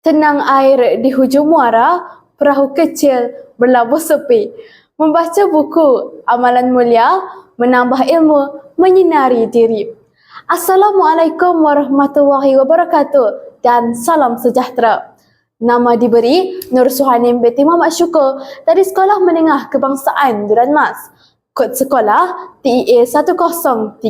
Tenang air di hujung muara, perahu kecil berlabuh sepi. Membaca buku Amalan Mulia, menambah ilmu, menyinari diri. Assalamualaikum warahmatullahi wabarakatuh dan salam sejahtera. Nama diberi Nur Suhanim binti Muhammad Syukur dari Sekolah Menengah Kebangsaan Duran Mas. Kod sekolah TEA 1032.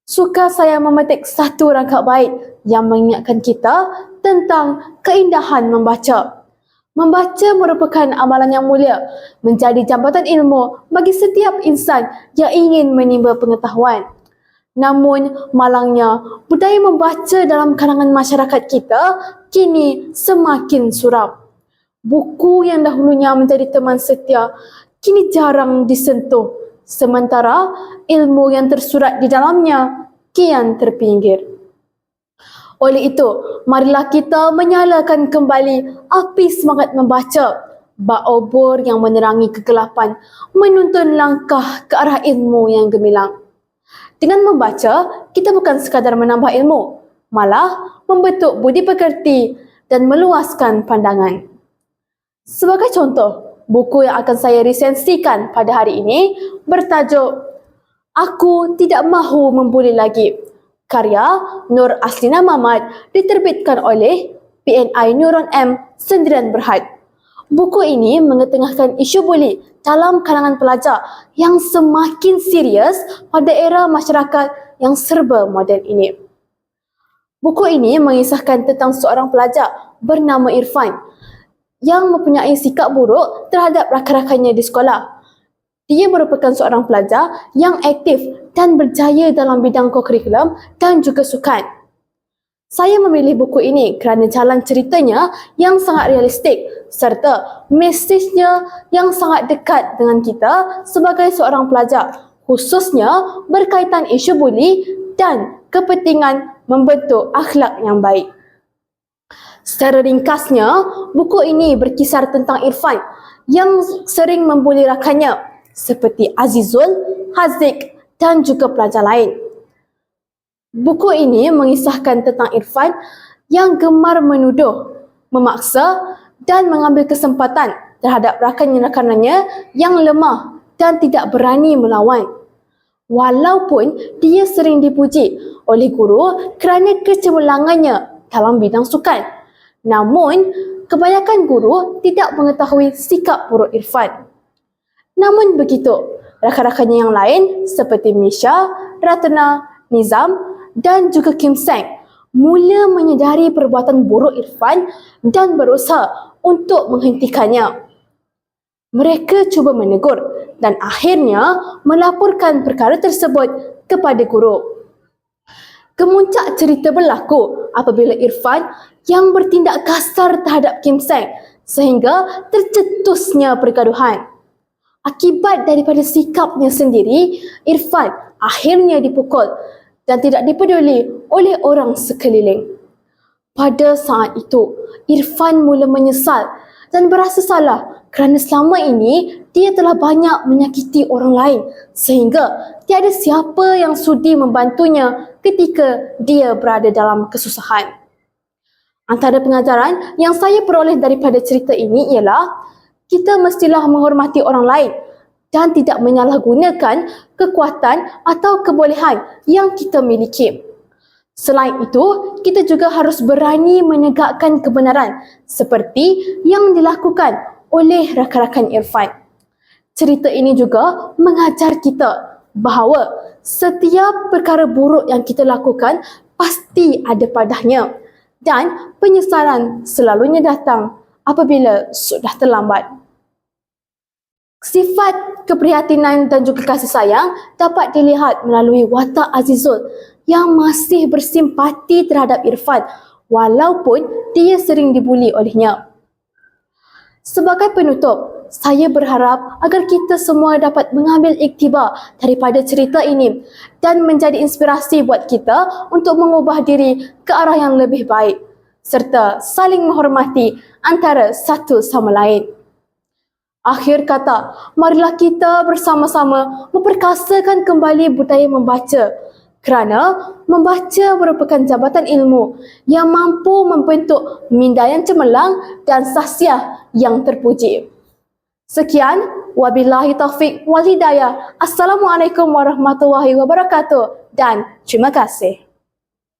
Suka saya memetik satu rangkap bait yang mengingatkan kita tentang keindahan membaca. Membaca merupakan amalan yang mulia, menjadi jambatan ilmu bagi setiap insan yang ingin menimba pengetahuan. Namun, malangnya, budaya membaca dalam kalangan masyarakat kita kini semakin suram. Buku yang dahulunya menjadi teman setia, kini jarang disentuh. Sementara ilmu yang tersurat di dalamnya kian terpinggir. Oleh itu, marilah kita menyalakan kembali api semangat membaca, bak obor yang menerangi kegelapan, menuntun langkah ke arah ilmu yang gemilang. Dengan membaca, kita bukan sekadar menambah ilmu, malah membentuk budi pekerti dan meluaskan pandangan. Sebagai contoh, buku yang akan saya resensikan pada hari ini bertajuk Aku Tidak Mahu Membuli Lagi, karya Nur Aslina Mamat, diterbitkan oleh PNI Nuron M Sendirian Berhad. Buku ini mengetengahkan isu buli dalam kalangan pelajar yang semakin serius pada era masyarakat yang serba moden ini. Buku ini mengisahkan tentang seorang pelajar bernama Irfan yang mempunyai sikap buruk terhadap rakan-rakannya di sekolah. Dia merupakan seorang pelajar yang aktif dan berjaya dalam bidang kokurikulum dan juga sukan. Saya memilih buku ini kerana jalan ceritanya yang sangat realistik serta mesejnya yang sangat dekat dengan kita sebagai seorang pelajar, khususnya berkaitan isu buli dan kepentingan membentuk akhlak yang baik. Secara ringkasnya, buku ini berkisar tentang Irfan yang sering membuli rakannya seperti Azizul, Haziq dan juga pelajar lain. Buku ini mengisahkan tentang Irfan yang gemar menuduh, memaksa dan mengambil kesempatan terhadap rakan-rakannya yang lemah dan tidak berani melawan. Walaupun dia sering dipuji oleh guru kerana kecemerlangannya dalam bidang sukan, namun kebanyakan guru tidak mengetahui sikap buruk Irfan. Namun begitu, rakan-rakannya yang lain seperti Misha, Ratna, Nizam dan juga Kim Seng mula menyedari perbuatan buruk Irfan dan berusaha untuk menghentikannya. Mereka cuba menegur dan akhirnya melaporkan perkara tersebut kepada guru. Kemuncak cerita berlaku apabila Irfan yang bertindak kasar terhadap Kim Seng sehingga tercetusnya pergaduhan. Akibat daripada sikapnya sendiri, Irfan akhirnya dipukul dan tidak dipeduli oleh orang sekeliling. Pada saat itu, Irfan mula menyesal dan berasa salah kerana selama ini dia telah banyak menyakiti orang lain sehingga tiada siapa yang sudi membantunya ketika dia berada dalam kesusahan. Antara pengajaran yang saya peroleh daripada cerita ini ialah kita mestilah menghormati orang lain dan tidak menyalahgunakan kekuatan atau kebolehan yang kita miliki. Selain itu, kita juga harus berani menegakkan kebenaran seperti yang dilakukan oleh rakan-rakan Irfan. Cerita ini juga mengajar kita bahawa setiap perkara buruk yang kita lakukan pasti ada padanya dan penyesalan selalunya datang apabila sudah terlambat. Sifat keprihatinan dan juga kasih sayang dapat dilihat melalui watak Azizul yang masih bersimpati terhadap Irfan walaupun dia sering dibuli olehnya. Sebagai penutup, saya berharap agar kita semua dapat mengambil iktibar daripada cerita ini dan menjadi inspirasi buat kita untuk mengubah diri ke arah yang lebih baik serta saling menghormati antara satu sama lain. Akhir kata, marilah kita bersama-sama memperkasakan kembali budaya membaca Kerana membaca merupakan jabatan ilmu yang mampu membentuk minda yang cemerlang dan sahsiah yang terpuji. Sekian, wabillahi taufiq wal hidayah. Assalamualaikum warahmatullahi wabarakatuh dan terima kasih.